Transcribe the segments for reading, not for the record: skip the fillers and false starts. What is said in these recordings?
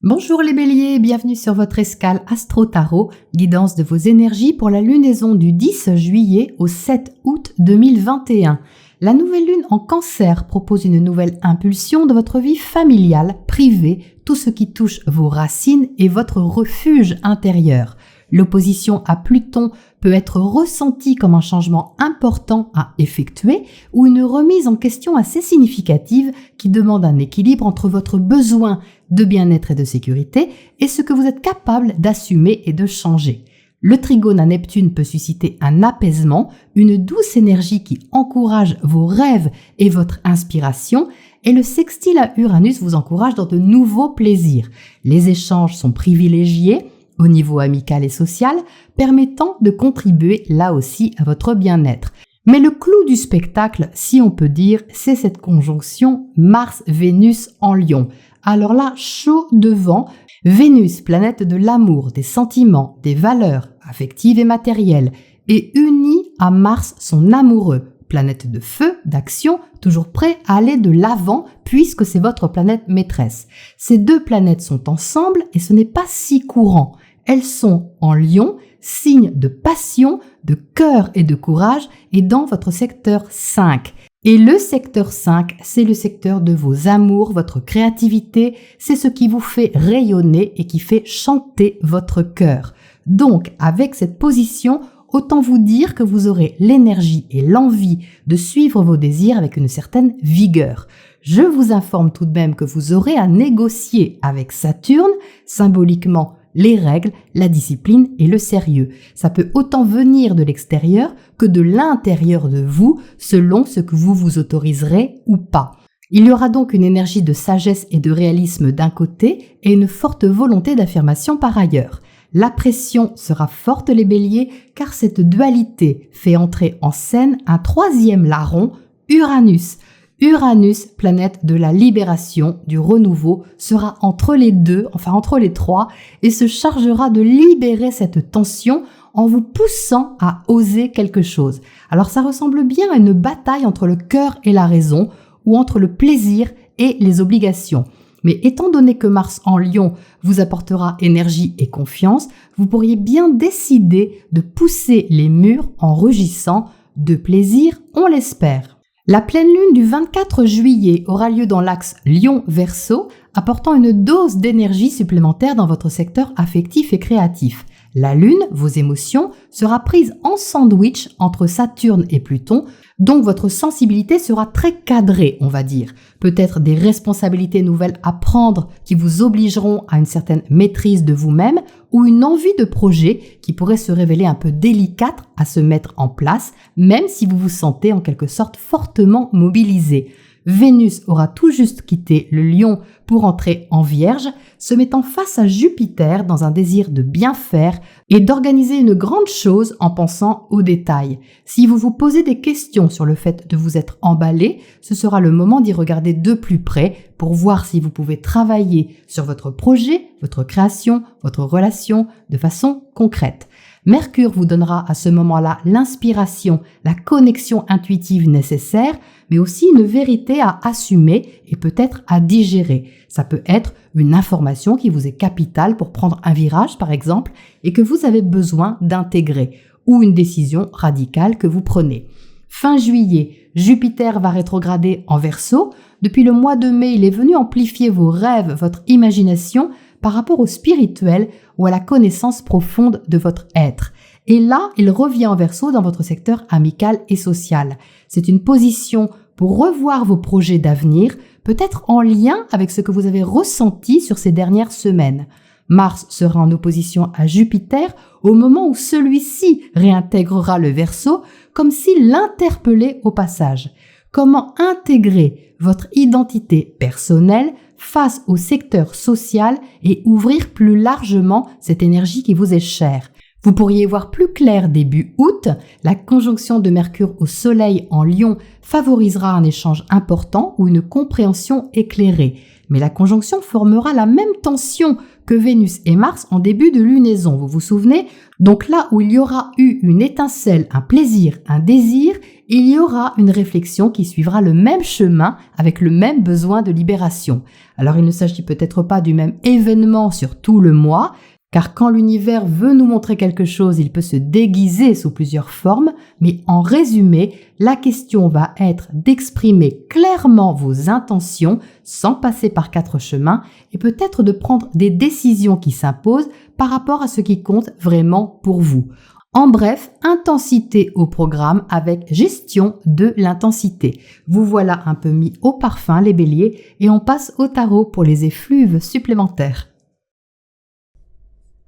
Bonjour les béliers, bienvenue sur votre escale Astro Tarot, guidance de vos énergies pour la lunaison du 10 juillet au 7 août 2021. La nouvelle lune en Cancer propose une nouvelle impulsion de votre vie familiale, privée, tout ce qui touche vos racines et votre refuge intérieur. L'opposition à Pluton peut être ressentie comme un changement important à effectuer ou une remise en question assez significative qui demande un équilibre entre votre besoin de bien-être et de sécurité et ce que vous êtes capable d'assumer et de changer. Le trigone à Neptune peut susciter un apaisement, une douce énergie qui encourage vos rêves et votre inspiration, et le sextile à Uranus vous encourage dans de nouveaux plaisirs. Les échanges sont privilégiés au niveau amical et social, permettant de contribuer là aussi à votre bien-être. Mais le clou du spectacle, si on peut dire, c'est cette conjonction Mars-Vénus en Lion. Alors là, chaud devant, Vénus, planète de l'amour, des sentiments, des valeurs affectives et matérielles, et unie à Mars, son amoureux, planète de feu, d'action, toujours prêt à aller de l'avant puisque c'est votre planète maîtresse. Ces deux planètes sont ensemble et ce n'est pas si courant. Elles sont en Lion, signe de passion, de cœur et de courage, et dans votre secteur 5. Et le secteur 5, c'est le secteur de vos amours, votre créativité, c'est ce qui vous fait rayonner et qui fait chanter votre cœur. Donc, avec cette position, autant vous dire que vous aurez l'énergie et l'envie de suivre vos désirs avec une certaine vigueur. Je vous informe tout de même que vous aurez à négocier avec Saturne, symboliquement les règles, la discipline et le sérieux. Ça peut autant venir de l'extérieur que de l'intérieur de vous, selon ce que vous vous autoriserez ou pas. Il y aura donc une énergie de sagesse et de réalisme d'un côté et une forte volonté d'affirmation par ailleurs. La pression sera forte les béliers car cette dualité fait entrer en scène un troisième larron, Uranus. Uranus, planète de la libération, du renouveau, sera entre les deux, enfin entre les trois, et se chargera de libérer cette tension en vous poussant à oser quelque chose. Alors ça ressemble bien à une bataille entre le cœur et la raison, ou entre le plaisir et les obligations. Mais étant donné que Mars en Lion vous apportera énergie et confiance, vous pourriez bien décider de pousser les murs en rugissant de plaisir, on l'espère. La pleine lune du 24 juillet aura lieu dans l'axe Lion-Verseau, apportant une dose d'énergie supplémentaire dans votre secteur affectif et créatif. La lune, vos émotions, sera prise en sandwich entre Saturne et Pluton, donc votre sensibilité sera très cadrée, on va dire. Peut-être des responsabilités nouvelles à prendre qui vous obligeront à une certaine maîtrise de vous-même ou une envie de projet qui pourrait se révéler un peu délicate à se mettre en place, même si vous vous sentez en quelque sorte fortement mobilisé. Vénus aura tout juste quitté le Lion pour entrer en Vierge, se mettant face à Jupiter dans un désir de bien faire et d'organiser une grande chose en pensant aux détails. Si vous vous posez des questions sur le fait de vous être emballé, ce sera le moment d'y regarder de plus près pour voir si vous pouvez travailler sur votre projet, votre création, votre relation de façon concrète. Mercure vous donnera à ce moment-là l'inspiration, la connexion intuitive nécessaire, mais aussi une vérité à assumer et peut-être à digérer. Ça peut être une information qui vous est capitale pour prendre un virage, par exemple, et que vous avez besoin d'intégrer, ou une décision radicale que vous prenez. Fin juillet, Jupiter va rétrograder en Verseau. Depuis le mois de mai, il est venu amplifier vos rêves, votre imagination, par rapport au spirituel ou à la connaissance profonde de votre être. Et là, il revient en Verseau dans votre secteur amical et social. C'est une position pour revoir vos projets d'avenir, peut-être en lien avec ce que vous avez ressenti sur ces dernières semaines. Mars sera en opposition à Jupiter au moment où celui-ci réintégrera le Verseau, comme s'il l'interpellait au passage. Comment intégrer votre identité personnelle face au secteur social et ouvrir plus largement cette énergie qui vous est chère. Vous pourriez voir plus clair début août, la conjonction de Mercure au Soleil en Lion favorisera un échange important ou une compréhension éclairée. Mais la conjonction formera la même tension que Vénus et Mars en début de lunaison, vous vous souvenez? Donc là où il y aura eu une étincelle, un plaisir, un désir, il y aura une réflexion qui suivra le même chemin avec le même besoin de libération. Alors il ne s'agit peut-être pas du même événement sur tout le mois, car quand l'univers veut nous montrer quelque chose, il peut se déguiser sous plusieurs formes, mais en résumé, la question va être d'exprimer clairement vos intentions sans passer par 4 chemins et peut-être de prendre des décisions qui s'imposent par rapport à ce qui compte vraiment pour vous. En bref, intensité au programme avec gestion de l'intensité. Vous voilà un peu mis au parfum les béliers et on passe au tarot pour les effluves supplémentaires.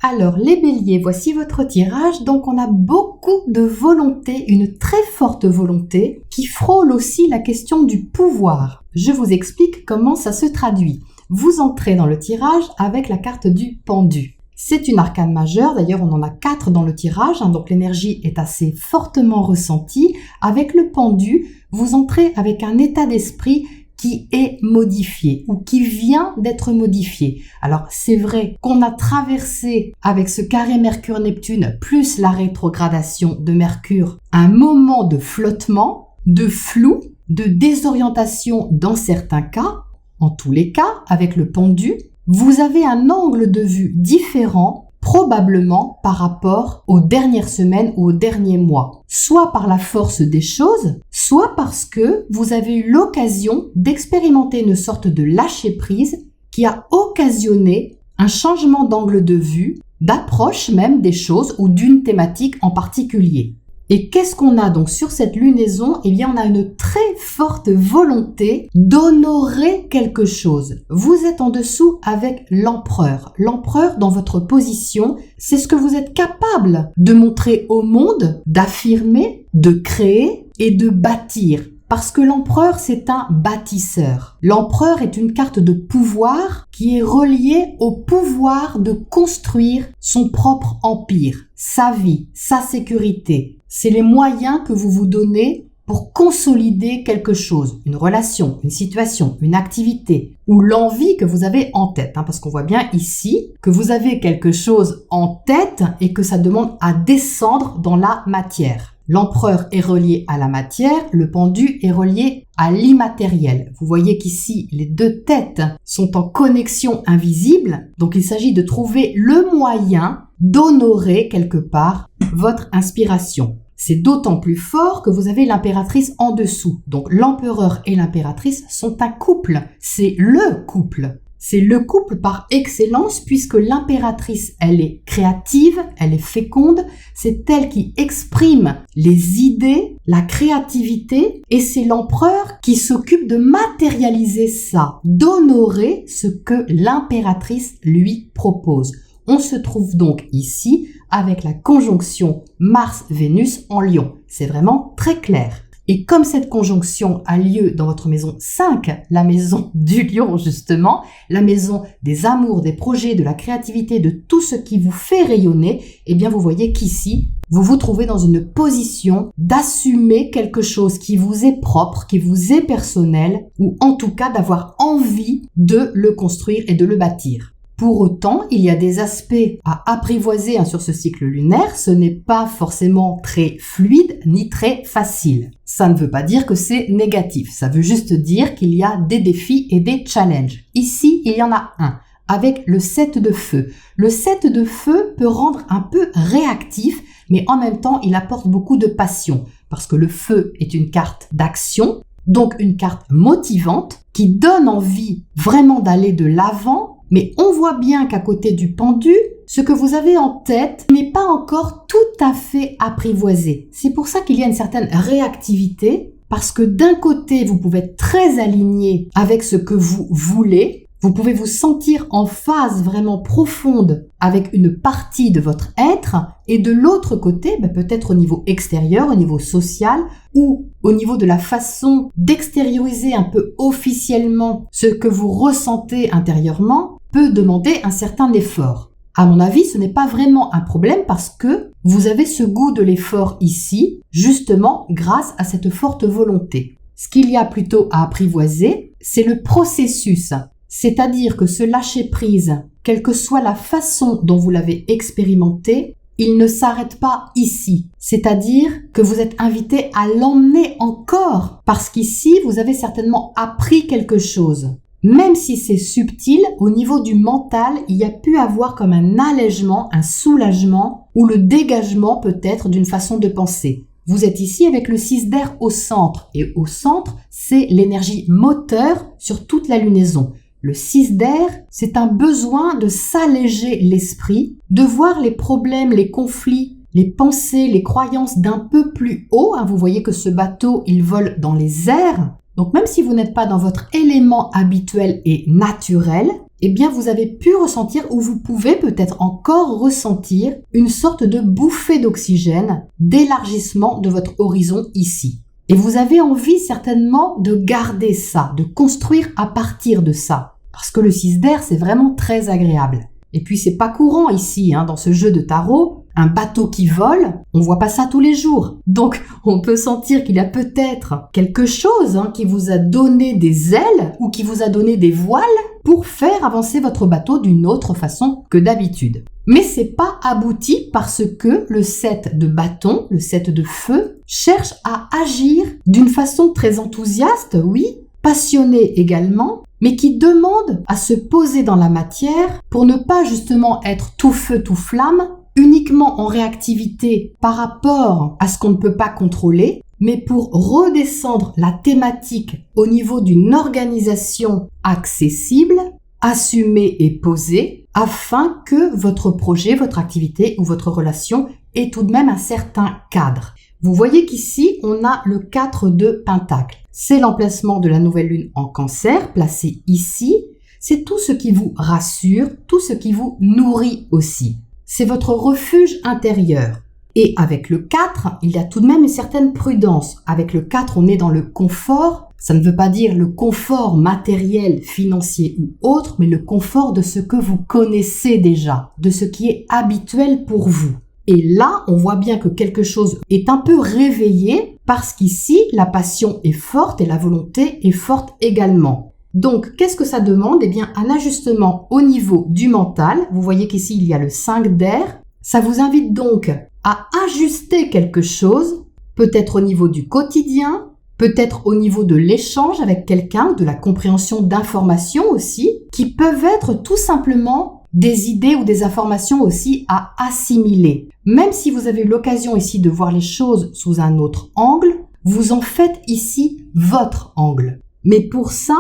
Alors les béliers, voici votre tirage. Donc on a beaucoup de volonté, une très forte volonté qui frôle aussi la question du pouvoir. Je vous explique comment ça se traduit. Vous entrez dans le tirage avec la carte du pendu. C'est une arcane majeure, d'ailleurs on en a 4 dans le tirage, donc l'énergie est assez fortement ressentie. Avec le pendu, vous entrez avec un état d'esprit qui est modifié ou qui vient d'être modifié. Alors c'est vrai qu'on a traversé avec ce carré Mercure-Neptune plus la rétrogradation de Mercure un moment de flottement, de flou, de désorientation dans certains cas. En tous les cas, avec le pendu, vous avez un angle de vue différent probablement par rapport aux dernières semaines ou aux derniers mois. Soit par la force des choses, soit parce que vous avez eu l'occasion d'expérimenter une sorte de lâcher-prise qui a occasionné un changement d'angle de vue, d'approche même des choses ou d'une thématique en particulier. Et qu'est-ce qu'on a donc sur cette lunaison? Eh bien, on a une très forte volonté d'honorer quelque chose. Vous êtes en dessous avec l'empereur. L'empereur, dans votre position, c'est ce que vous êtes capable de montrer au monde, d'affirmer, de créer et de bâtir. Parce que l'empereur, c'est un bâtisseur. L'empereur est une carte de pouvoir qui est reliée au pouvoir de construire son propre empire, sa vie, sa sécurité. C'est les moyens que vous vous donnez pour consolider quelque chose, une relation, une situation, une activité, ou l'envie que vous avez en tête. Parce qu'on voit bien ici que vous avez quelque chose en tête et que ça demande à descendre dans la matière. L'empereur est relié à la matière, le pendu est relié à l'immatériel. Vous voyez qu'ici, les 2 têtes sont en connexion invisible, donc il s'agit de trouver le moyen d'honorer quelque part votre inspiration. C'est d'autant plus fort que vous avez l'impératrice en dessous. Donc l'empereur et l'impératrice sont un couple, c'est le couple. C'est le couple par excellence puisque l'impératrice, elle est créative, elle est féconde, c'est elle qui exprime les idées, la créativité et c'est l'empereur qui s'occupe de matérialiser ça, d'honorer ce que l'impératrice lui propose. On se trouve donc ici avec la conjonction Mars-Vénus en Lion. C'est vraiment très clair. Et comme cette conjonction a lieu dans votre maison 5, la maison du lion justement, la maison des amours, des projets, de la créativité, de tout ce qui vous fait rayonner, eh bien vous voyez qu'ici, vous vous trouvez dans une position d'assumer quelque chose qui vous est propre, qui vous est personnel, ou en tout cas d'avoir envie de le construire et de le bâtir. Pour autant, il y a des aspects à apprivoiser sur ce cycle lunaire. Ce n'est pas forcément très fluide ni très facile. Ça ne veut pas dire que c'est négatif. Ça veut juste dire qu'il y a des défis et des challenges. Ici, il y en a un avec le 7 de feu. Le 7 de feu peut rendre un peu réactif, mais en même temps, il apporte beaucoup de passion parce que le feu est une carte d'action, donc une carte motivante qui donne envie vraiment d'aller de l'avant. Mais on voit bien qu'à côté du pendu, ce que vous avez en tête n'est pas encore tout à fait apprivoisé. C'est pour ça qu'il y a une certaine réactivité, parce que d'un côté, vous pouvez être très aligné avec ce que vous voulez, vous pouvez vous sentir en phase vraiment profonde avec une partie de votre être, et de l'autre côté, peut-être au niveau extérieur, au niveau social, ou au niveau de la façon d'extérioriser un peu officiellement ce que vous ressentez intérieurement, peut demander un certain effort. À mon avis, ce n'est pas vraiment un problème parce que vous avez ce goût de l'effort ici, justement grâce à cette forte volonté. Ce qu'il y a plutôt à apprivoiser, c'est le processus. C'est-à-dire que ce lâcher-prise, quelle que soit la façon dont vous l'avez expérimenté, il ne s'arrête pas ici. C'est-à-dire que vous êtes invité à l'emmener encore parce qu'ici, vous avez certainement appris quelque chose. Même si c'est subtil, au niveau du mental, il y a pu avoir comme un allègement, un soulagement ou le dégagement peut-être d'une façon de penser. Vous êtes ici avec le 6 d'air au centre et au centre, c'est l'énergie moteur sur toute la lunaison. Le 6 d'air, c'est un besoin de s'alléger l'esprit, de voir les problèmes, les conflits, les pensées, les croyances d'un peu plus haut. Vous voyez que ce bateau, il vole dans les airs. Donc même si vous n'êtes pas dans votre élément habituel et naturel, eh bien vous avez pu ressentir ou vous pouvez peut-être encore ressentir une sorte de bouffée d'oxygène, d'élargissement de votre horizon ici. Et vous avez envie certainement de garder ça, de construire à partir de ça. Parce que le 6 d'air, c'est vraiment très agréable. Et puis c'est pas courant ici, dans ce jeu de tarot. Un bateau qui vole, on voit pas ça tous les jours. Donc, on peut sentir qu'il y a peut-être quelque chose qui vous a donné des ailes ou qui vous a donné des voiles pour faire avancer votre bateau d'une autre façon que d'habitude. Mais c'est pas abouti parce que le 7 de bâton, le 7 de feu, cherche à agir d'une façon très enthousiaste, oui, passionnée également, mais qui demande à se poser dans la matière pour ne pas justement être tout feu, tout flamme, uniquement en réactivité par rapport à ce qu'on ne peut pas contrôler, mais pour redescendre la thématique au niveau d'une organisation accessible, assumée et posée, afin que votre projet, votre activité ou votre relation ait tout de même un certain cadre. Vous voyez qu'ici, on a le 4 de Pentacle. C'est l'emplacement de la nouvelle lune en Cancer, placé ici. C'est tout ce qui vous rassure, tout ce qui vous nourrit aussi. C'est votre refuge intérieur. Et avec le 4, il y a tout de même une certaine prudence. Avec le 4, on est dans le confort. Ça ne veut pas dire le confort matériel, financier ou autre, mais le confort de ce que vous connaissez déjà, de ce qui est habituel pour vous. Et là, on voit bien que quelque chose est un peu réveillé parce qu'ici, la passion est forte et la volonté est forte également. Donc, qu'est-ce que ça demande? Eh bien, un ajustement au niveau du mental. Vous voyez qu'ici, il y a le 5 d'air. Ça vous invite donc à ajuster quelque chose, peut-être au niveau du quotidien, peut-être au niveau de l'échange avec quelqu'un, de la compréhension d'informations aussi, qui peuvent être tout simplement des idées ou des informations aussi à assimiler. Même si vous avez eu l'occasion ici de voir les choses sous un autre angle, vous en faites ici votre angle. Mais pour ça,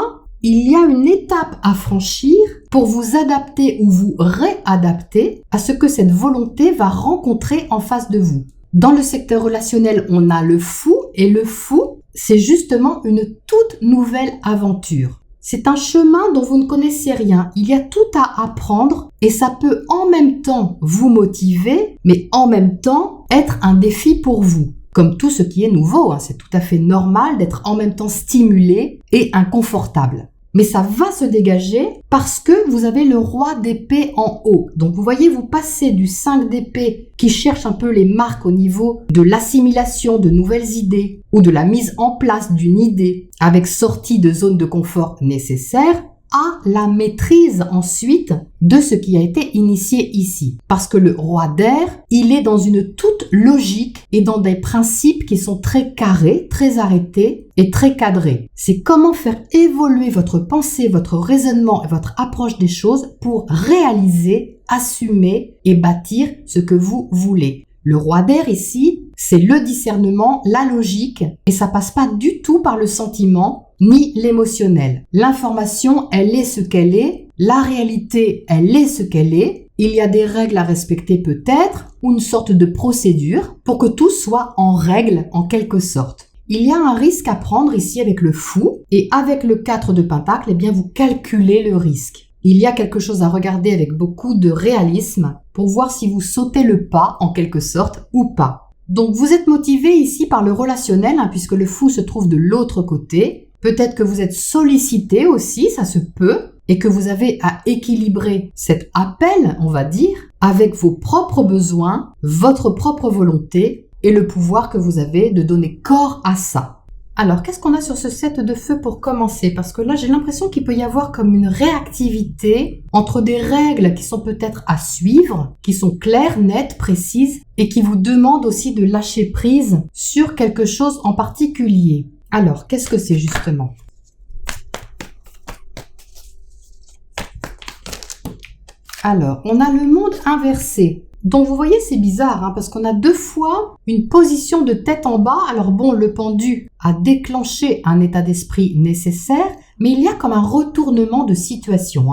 il y a une étape à franchir pour vous adapter ou vous réadapter à ce que cette volonté va rencontrer en face de vous. Dans le secteur relationnel, on a le fou et le fou, c'est justement une toute nouvelle aventure. C'est un chemin dont vous ne connaissez rien. Il y a tout à apprendre et ça peut en même temps vous motiver, mais en même temps être un défi pour vous. Comme tout ce qui est nouveau, c'est tout à fait normal d'être en même temps stimulé et inconfortable. Mais ça va se dégager parce que vous avez le roi d'épée en haut. Donc vous voyez, vous passez du 5 d'épée qui cherche un peu les marques au niveau de l'assimilation de nouvelles idées ou de la mise en place d'une idée avec sortie de zone de confort nécessaire à la maîtrise ensuite de ce qui a été initié ici. Parce que le roi d'air, il est dans une toute logique et dans des principes qui sont très carrés, très arrêtés et très cadrés. C'est comment faire évoluer votre pensée, votre raisonnement et votre approche des choses pour réaliser, assumer et bâtir ce que vous voulez. Le roi d'air ici, c'est le discernement, la logique et ça passe pas du tout par le sentiment ni l'émotionnel. L'information, elle est ce qu'elle est. La réalité, elle est ce qu'elle est. Il y a des règles à respecter peut-être ou une sorte de procédure pour que tout soit en règle en quelque sorte. Il y a un risque à prendre ici avec le fou et avec le 4 de Pentacle, eh bien vous calculez le risque. Il y a quelque chose à regarder avec beaucoup de réalisme pour voir si vous sautez le pas en quelque sorte ou pas. Donc vous êtes motivé ici par le relationnel puisque le fou se trouve de l'autre côté. Peut-être que vous êtes sollicité aussi, ça se peut, et que vous avez à équilibrer cet appel, on va dire, avec vos propres besoins, votre propre volonté et le pouvoir que vous avez de donner corps à ça. Alors, qu'est-ce qu'on a sur ce 7 de feu pour commencer? Parce que là, j'ai l'impression qu'il peut y avoir comme une réactivité entre des règles qui sont peut-être à suivre, qui sont claires, nettes, précises, et qui vous demandent aussi de lâcher prise sur quelque chose en particulier. Alors, qu'est-ce que c'est justement? Alors, on a le monde inversé. Donc vous voyez, c'est bizarre, parce qu'on a 2 fois une position de tête en bas. Alors bon, le pendu a déclenché un état d'esprit nécessaire, mais il y a comme un retournement de situation.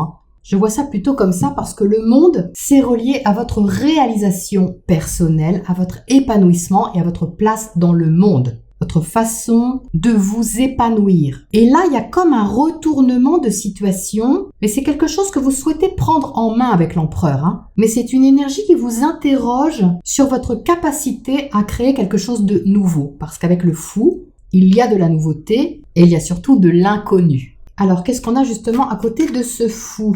Je vois ça plutôt comme ça parce que le monde, c'est relié à votre réalisation personnelle, à votre épanouissement et à votre place dans le monde. Votre façon de vous épanouir. Et là, il y a comme un retournement de situation, mais c'est quelque chose que vous souhaitez prendre en main avec l'empereur. Mais c'est une énergie qui vous interroge sur votre capacité à créer quelque chose de nouveau. Parce qu'avec le fou, il y a de la nouveauté et il y a surtout de l'inconnu. Alors, qu'est-ce qu'on a justement à côté de ce fou?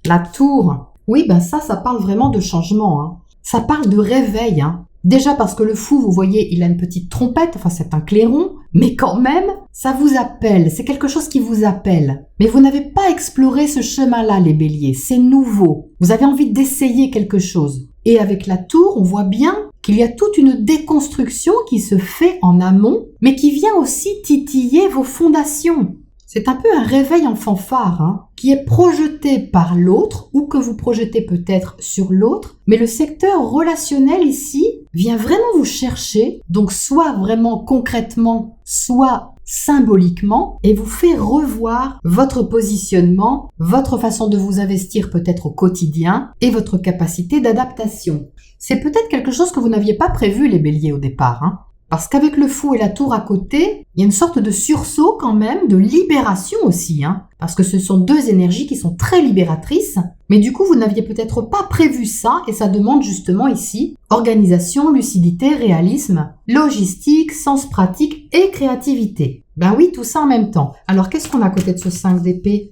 La tour. Oui, ça parle vraiment de changement. Ça parle de réveil. Déjà parce que le fou, vous voyez, il a une petite trompette, c'est un clairon, mais quand même, ça vous appelle, c'est quelque chose qui vous appelle. Mais vous n'avez pas exploré ce chemin-là, les béliers, c'est nouveau. Vous avez envie d'essayer quelque chose. Et avec la tour, on voit bien qu'il y a toute une déconstruction qui se fait en amont, mais qui vient aussi titiller vos fondations. C'est un peu un réveil en fanfare, qui est projeté par l'autre ou que vous projetez peut-être sur l'autre. Mais le secteur relationnel ici vient vraiment vous chercher, donc soit vraiment concrètement, soit symboliquement, et vous fait revoir votre positionnement, votre façon de vous investir peut-être au quotidien et votre capacité d'adaptation. C'est peut-être quelque chose que vous n'aviez pas prévu, les béliers, au départ, Parce qu'avec le fou et la tour à côté, il y a une sorte de sursaut quand même, de libération aussi, parce que ce sont 2 énergies qui sont très libératrices, mais du coup vous n'aviez peut-être pas prévu ça, et ça demande justement ici organisation, lucidité, réalisme, logistique, sens pratique et créativité. Ben oui, tout ça en même temps. Alors qu'est-ce qu'on a à côté de ce 5 d'épée?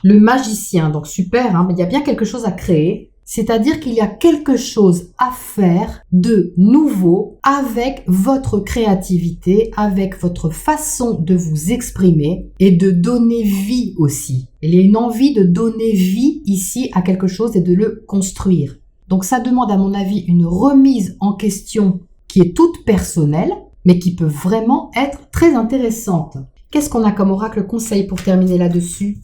Le magicien, donc super, mais il y a bien quelque chose à créer. C'est-à-dire qu'il y a quelque chose à faire de nouveau avec votre créativité, avec votre façon de vous exprimer et de donner vie aussi. Il y a une envie de donner vie ici à quelque chose et de le construire. Donc ça demande à mon avis une remise en question qui est toute personnelle, mais qui peut vraiment être très intéressante. Qu'est-ce qu'on a comme oracle conseil pour terminer là-dessus ?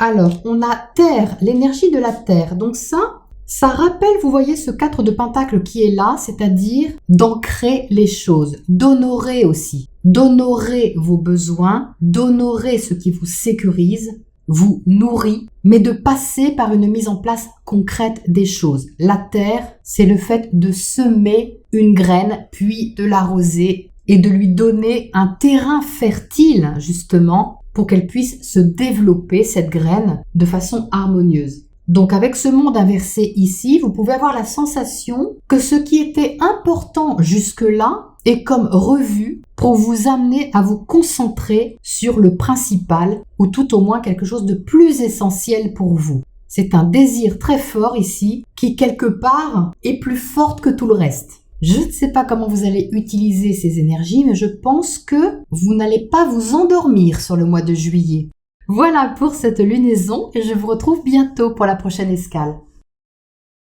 Alors, on a Terre, l'énergie de la Terre. Donc ça rappelle, vous voyez, ce 4 de Pentacle qui est là, c'est-à-dire d'ancrer les choses, d'honorer aussi, d'honorer vos besoins, d'honorer ce qui vous sécurise, vous nourrit, mais de passer par une mise en place concrète des choses. La Terre, c'est le fait de semer une graine, puis de l'arroser et de lui donner un terrain fertile, justement, pour qu'elle puisse se développer, cette graine, de façon harmonieuse. Donc avec ce monde inversé ici, vous pouvez avoir la sensation que ce qui était important jusque-là est comme revu pour vous amener à vous concentrer sur le principal, ou tout au moins quelque chose de plus essentiel pour vous. C'est un désir très fort ici, qui quelque part est plus fort que tout le reste. Je ne sais pas comment vous allez utiliser ces énergies, mais je pense que vous n'allez pas vous endormir sur le mois de juillet. Voilà pour cette lunaison et je vous retrouve bientôt pour la prochaine escale.